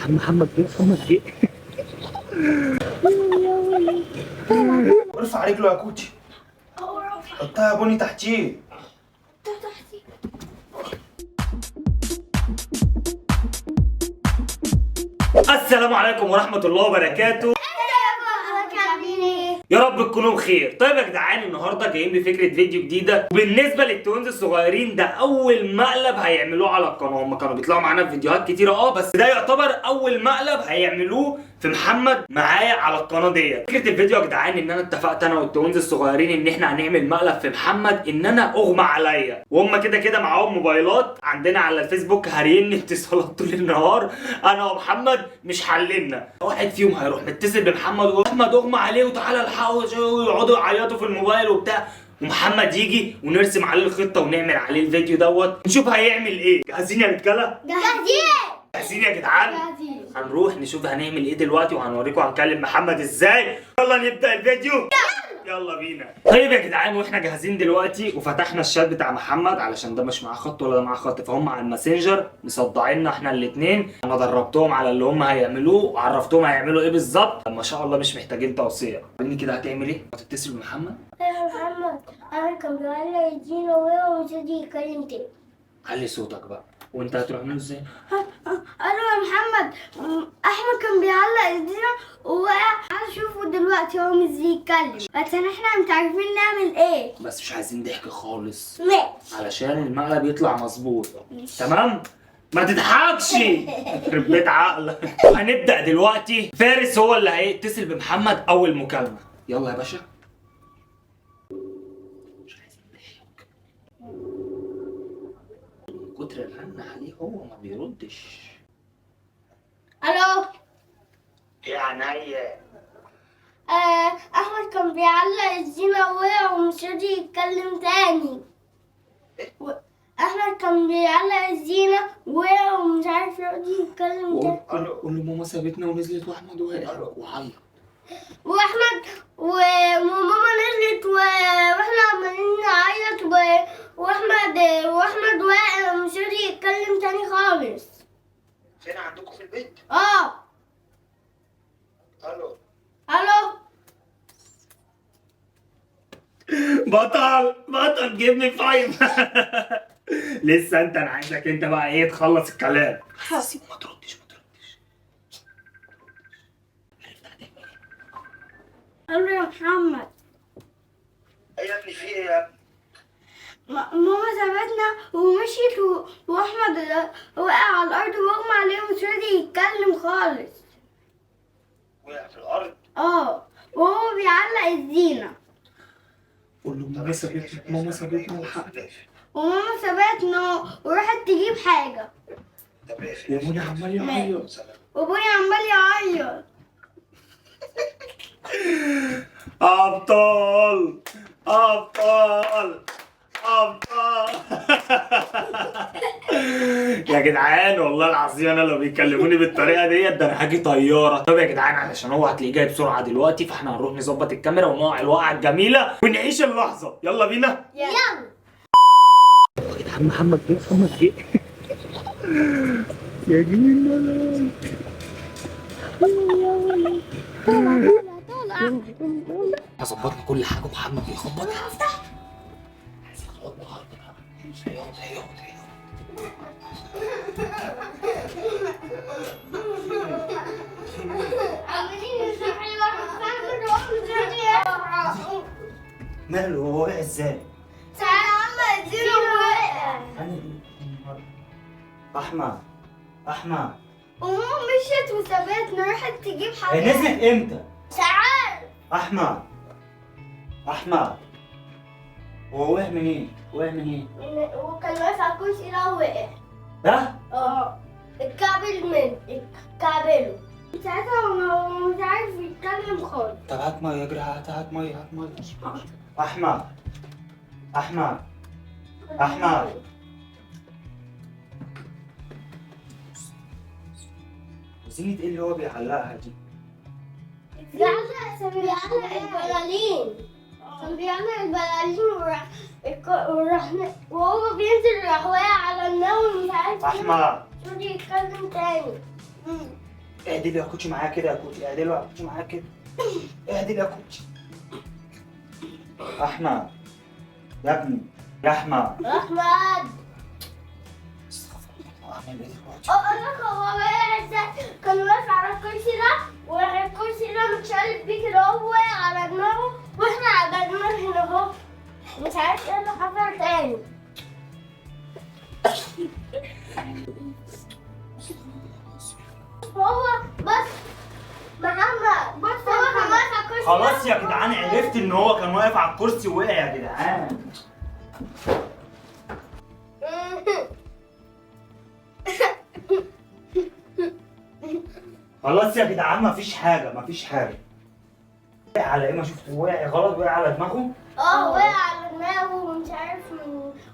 محمد جه محمد جه. ارفع رجله يا كوتشي. حطها يا بني تحتيه. السلام عليكم ورحمة الله وبركاته. يا رب تكونوا بخير. طيب يا جدعان، النهارده جايين بفكره فيديو جديده، وبالنسبه للتوينز الصغيرين ده اول مقلب هيعملوه على القناه. هم كانوا بيطلعوا معانا في فيديوهات كتيره بس ده يعتبر اول مقلب هيعملوه في محمد معايا على القناه ديت. فكره الفيديو يا جدعان ان انا اتفقت انا والتوينز الصغيرين ان احنا هنعمل مقلب في محمد، ان انا اغمى عليا وهم كده كده معاهم موبايلات عندنا على الفيسبوك هاريين اتصالات طول النهار. انا ومحمد مش حللنا، واحد فيهم هيروح متصل بمحمد واحمد اغمى عليه وتعالى الحقوا، ويقعدوا يعيطوا في الموبايل وبتاع، ومحمد يجي ونرسم عليه الخطه ونعمل عليه الفيديو دوت نشوف هيعمل ايه. جاهزين يا رجاله؟ جاهزين يا جدعان؟ هنروح نشوف هنعمل ايه دلوقتي وهنوريكم هنكلم محمد ازاي. يلا نبدا الفيديو. يلا بينا. طيب يا جدعان، واحنا جاهزين دلوقتي وفتحنا الشات بتاع محمد علشان ده مش معاه خط ولا ده معاه خط، فهم على الماسنجر مصدعيننا احنا الاثنين. انا دربتهم على اللي هم هيعملوه وعرفتهم هيعملوا ايه بالظبط. ما شاء الله مش محتاجين توصيه. مني كده هتعمل ايه؟ هتتصل بمحمد؟ يا محمد انا كان بيقول لي يدينا ومش راضي يتكلم تاني. علي صوتك بقى. وانت هتروح له ازاي؟ قالوا يا محمد احمد كان بيعلق ايدينا ووقع. اشوفه دلوقتي هو مش بيتكلم، بس احنا مش عارفين نعمل ايه. بس مش عايزين ضحك خالص ماشي علشان المقلب يطلع مظبوط. تمام؟ ما تضحكش يخرب بيت عقلك. هنبدأ دلوقتي. فارس هو اللي هيتصل بمحمد أول مكالمة. يلا يا باشا. مش عايزين ضحك. من كتر الرن عليه هو ما بيردش. الو يا عينيا. احمد كان بيعلق ايدينا ووقع ومش راضي يتكلم تاني. احمد كان بيعلق ايدينا ووقع ومش عارف راضي يتكلم تاني. قول له ماما سابتنا ونزلت واحمد وقع وعيط. واحمد وماما نزلت واحنا عمالين نعيط واحمد واقع مش راضي يتكلم تاني خالص. فين عندكم في البيت؟ الو. بطل جيب لي فايف. لسه انت، انا عايزك انت بقى ايه تخلص الكلام. سيب ما تردش. قالوا يا محمد ايه يا ابني في ايه يا ابني؟ ماما سابتنا ومشيت واحمد وقع على الارض واغمى عليه ومش راضي يتكلم خالص. وقع في الارض؟ وهو بيعلق الزينة. قول له ماما سابتنا الحقنا. وماما سابتنا وراحت تجيب حاجة. وابويا عمال يعيط. وابويا عمال يعيط. ابطال. يا جدعان والله العظيم انا لو بيكلموني بالطريقه ديت ده انا هاجي طياره. طب يا جدعان، علشان هو هتلاقيه جاي بسرعه دلوقتي، فاحنا هنروح نظبط الكاميرا ونقع الوقعه الجميله ونعيش اللحظه. يلا بينا. يلا يا جدعان محمد جه محمد جه. يا جميل. ظبطنا كل حاجه ومحمد بيخبط. افتح. ماله هو وقع ازاي؟ تعالى عم اديله وقع. احمد وماما مشيت وسابتنا راحت تجيب هي حاجة. نزلت امتى؟ تعال. احمد هو وقع منين؟ وكان واقف على الكرسي ده ووقع. ده؟ اتكعبله. ساعتها هو مش عارف يتكلم خالص. طب هات ميه يا جدع، هات ميه. احمد زينة ايه اللي هو بيعلقها دي؟ بيعلق البلالين. كان بيعلق البلالين وهو بينزل راح واقع على النوم مش عارف احمد يتكلم تاني. اعدل يا كوتشي معايا كده يا كوتشي، اعدل يا كوتشي معايا كده، اعدل يا كوتشي. احمد يا ابني يا احمد. احمد استغفر الله، اعمل ايه دلوقتي؟ اقول لك هو وقع ازاي؟ كان واقف على الكرسي ده والكرسي ده متشقلب بيه كده، هو وقع على دماغه واحنا على دماغنا هنا اهو، مش عارف ايه اللي حصل تاني. هو بس محمد بص هو كان واقف على الكرسي. خلاص يا جدعان عرفت ان هو كان واقف على الكرسي ووقع يا جدعان. خلاص يا جدعان مفيش حاجة مفيش حاجة. وقع على ايه؟ ما شفت وقع غلط، وقع على دماغه؟ وقع على دماغه ومش عارف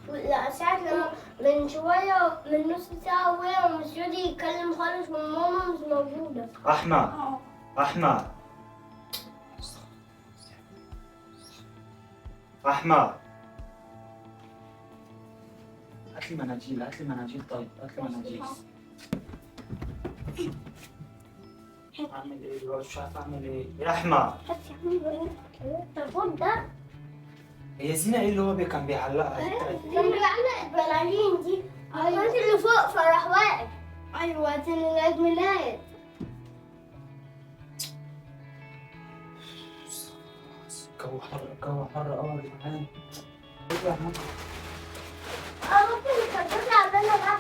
لا ساعة لما من شوية من نص ساعة وقع ومش راضي يتكلم خالص وماما مش موجودة. أحمد أحمد أحمد هات لي مناديل، هات لي مناديل، طيب هات لي مناديل. أعمل إيه دلوقتي؟ مش عارف أعمل إيه يا أحمد. التليفون ده هي زينة إيه اللي هو كان بيعلقها؟ كان بيعلق البلالين دي. أيوة اللي فوق فراح واقف. أيوة دي العيد ميلاد. الجو حر، الجو حر أوي يا جدعان. إيه يا عم؟ ممكن تكبري عندنا بقى.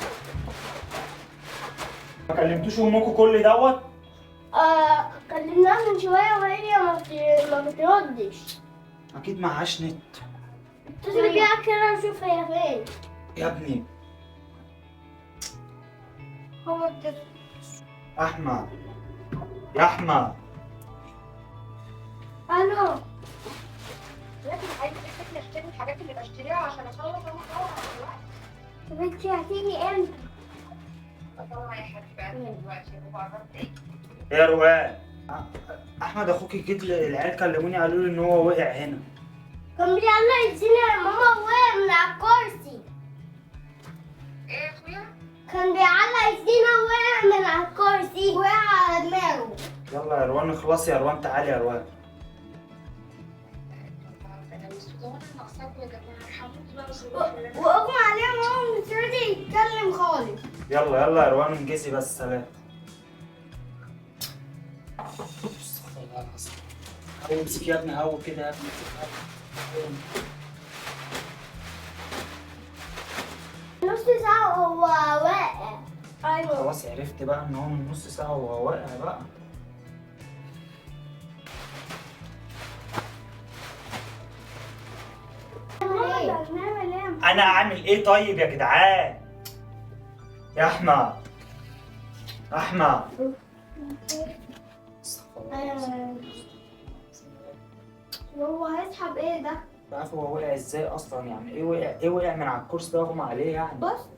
ما كلمتوش أمكم كل دوت؟ كلمناها من شوية وهي ما بتردش. أكيد معهاش نت. اتصل بيها كده نشوف هي فين. يا ابني هو الطفل. أحمد يا أحمد. ألو. لازم عايزة اشتري الحاجات اللي بشتريها عشان اخلص انا دلوقتي. طب انتي هتيجي امتى؟ طبعا يا حبيبي دلوقتي وبعرف ايه. يا روان احمد اخوك جيت العيال كلموني قالوا لي ان هو وقع هنا. كان بيعلق الزينة ماما وقع من على الكرسي. ايه يا اخويا؟ كان بيعلق الزينة وقع من على الكرسي، وقع على دماغه. يلا يا روان اخلصي يا روان، تعالي يا روان. انا مستغربة ناقصاكوا يا جماعة، هموت بقى وصلوا. واغمى عليه وهو مش راضي يتكلم خالص. يلا يلا يا روان انجزي بس. سلام. استغفر الله العظيم. هو امسك يا ابني، هو كده يا ابني. نص ساعة وهو واقع. أيوة. خلاص عرفت بقى ان هو من نص ساعة وهو واقع بقى. انا اعمل ايه طيب يا جدعان؟ يا احمد احمد. هو هيسحب ايه ده؟ مش عارف هو وقع ازاي اصلا، يعني ايه وقع؟ ايه وقع من على الكرسي ده اغمى عليه يعني؟ بص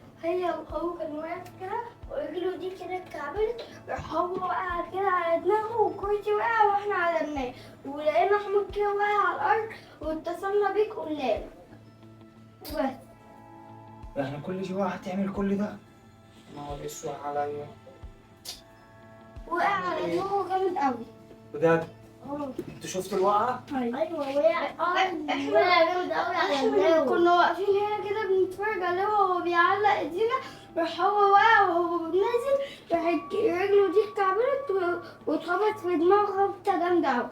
هو كان واقف كده ورجله دي كده اتكعبلت، راح هو وقع كده على دماغه والكرسي وقع واحنا على دماغه، ولقينا احمد كده واقع على الارض واتصلنا بيك قلنا له بس. احنا كل شويه هتعمل كل ده؟ نهار اسود عليا. وقع على دماغه جامد قوي. بجد؟ انت شفت الوقعه؟ ايوه وقع جامد قوي على دماغه. كنا واقفين هنا كده بنتفرج عليه وهو بيعلق ايدينا، راح هو واقع وهو نازل، راح رجله دي اتكعبلت واتخبط في دماغه خبطه جامده قوي.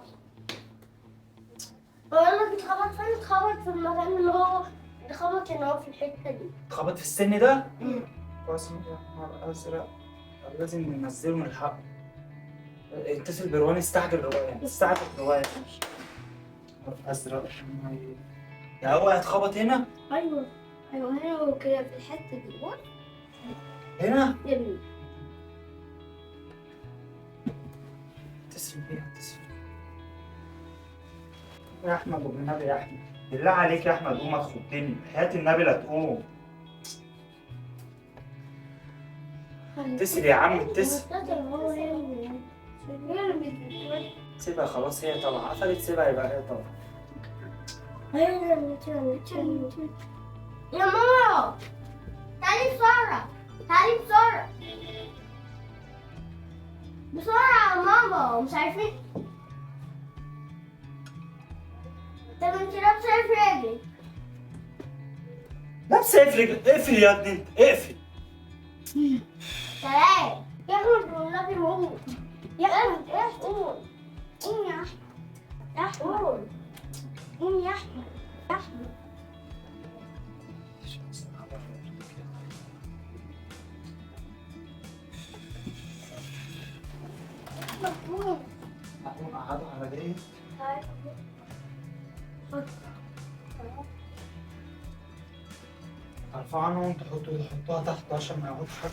بقول لك اتخبط فين؟ اتخبط في المكان اللي هو اتخبط هنا في الحته دي. اتخبط في السن ده؟ كويس. يا نهار ازرق، لازم ننزله من الحق. اتصل بروان، استعجل روان، استعجل روان. نهار ازرق. يا هو هيتخبط هنا؟ ايوه هنا وكده في الحته دي. هنا؟ يمين. اتصل بيها، اتصل يا احمد وبالنبي يا احمد، بالله عليك يا احمد قوم تخضني، حياة النبي لا تقوم. اتصل يا عم اتصل. سيبها خلاص، هي طالعة قفلت، سيبها يبقى هي طالعة. يا ماما تعالي بسرعة، تعالي بسرعة. بسرعة يا ماما مش عارفين. طب انت لابسة ايه في رجلك؟ لابسه ايه في رجلك؟ اقفل يا ابني انت، اقفل. تعالى يا احمد والنبي قوم. يا احمد قوم. قوم يا احمد. يا احمد قوم يا احمد. يا احمد قوم. قعدوا على ايه؟ ارفعوا عنهم تحطوها تحت عشان ما يقعدش حد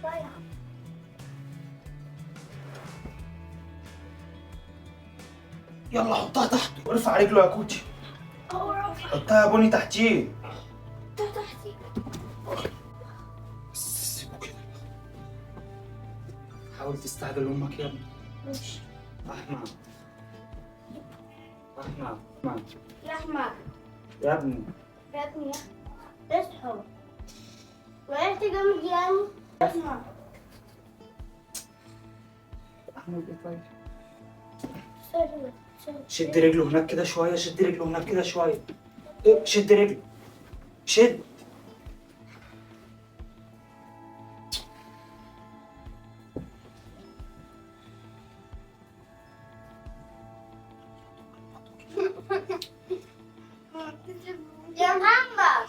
على يلا حطها تحت وارفع رجله يا كوتشي. حطها يا بني تحتيه. تحتي. بس سيبه كده. حاول تستعجل امك يا ابني. ماشي. احمد يا احمد يا ابني يا ابني اصحى. وقعت جامد يعني. اسمع. احمد ايه طيب؟ سوري. شد رجله هناك كده شويه، شد رجله هناك كده شويه. إيه، شد رجله، شد. يا محمد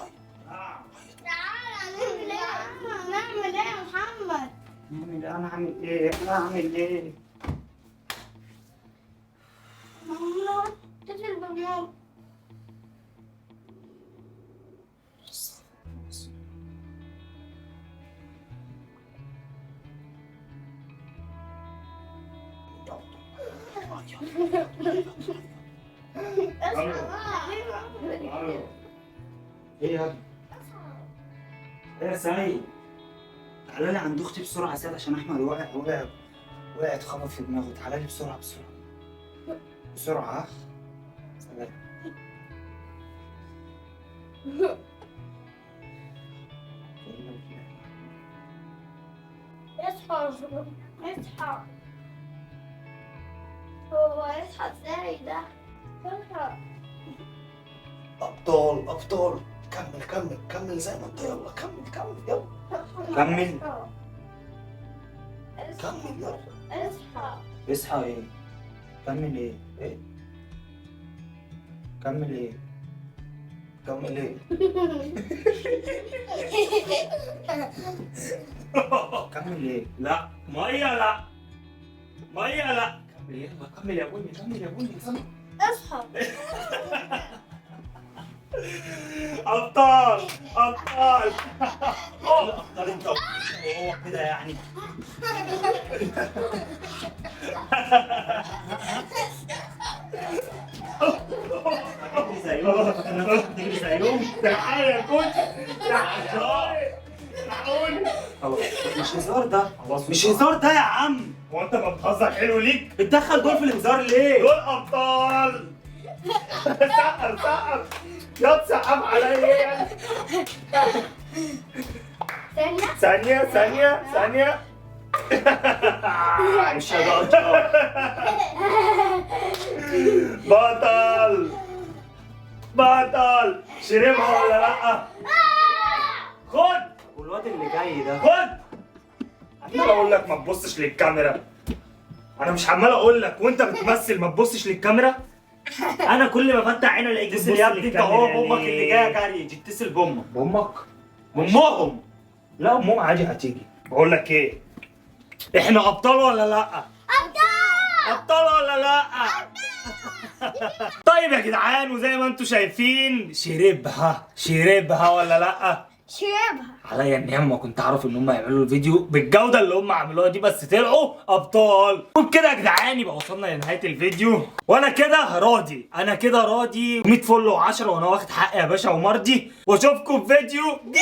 تعالى نعمل ايه يا محمد؟ نعمل ايه يا محمد؟ انا هعمل ايه؟ انا هعمل ايه؟ ماما اتصل بماما. ايه يا ابني؟ ايه يا سعيد؟ تعالى لي عند اختي بسرعه يا سعيد عشان احمد وقع اتخبط في دماغه. تعالى لي بسرعه بسرعه ها؟ سلام. اصحى اصحى. هو يصحى ازاي ده؟ اصحى. ابطال كمل زي ما انت. يلا كمل يلا كمل. كمل يلا. اصحى. اصحى ايه؟ كمل ايه؟ كمل ايه؟ كمل ايه؟ لا ميه لا كمل ايه؟ كمل يا بني كمل. اصحى. ابطال ابطال انت هو كده يعني. تجري زيهم. تعالى يا كوتش، تعالى. مش هزار ده، مش هزار ده يا عم. هو انت ما بتهزر حلو ليك؟ بتدخل دول في الهزار ليه؟ دول ابطال. سقف يا تسقف عليا. ثانية مش هزار. بطل شربها ولا لا؟ خد والواد اللي جاي ده خد. عمال اقول لك ما تبصش للكاميرا. انا مش عمال اقول لك وانت بتمثل ما تبصش للكاميرا. انا كل ما افتح عيني الاقيك اتصل يا ابني انت اهو بامك اللي جايه جري. تتصل بامك. بامهم. لا امهم عادي هتيجي. بقول لك ايه، احنا ابطال ولا لا؟ ابطال ولا لا؟ طيب يا جدعان، وزي ما انتم شايفين شربها ولا لا؟ شربها. عليا النعمة ما كنت اعرف ان هم يعملوا الفيديو بالجودة اللي هم عملوها دي، بس طلعوا ابطال. وبكده يا جدعان يبقى وصلنا لنهاية الفيديو، وانا كده راضي. 100 فل و10 وانا واخد حقي يا باشا ومرضي. واشوفكم في فيديو جديد.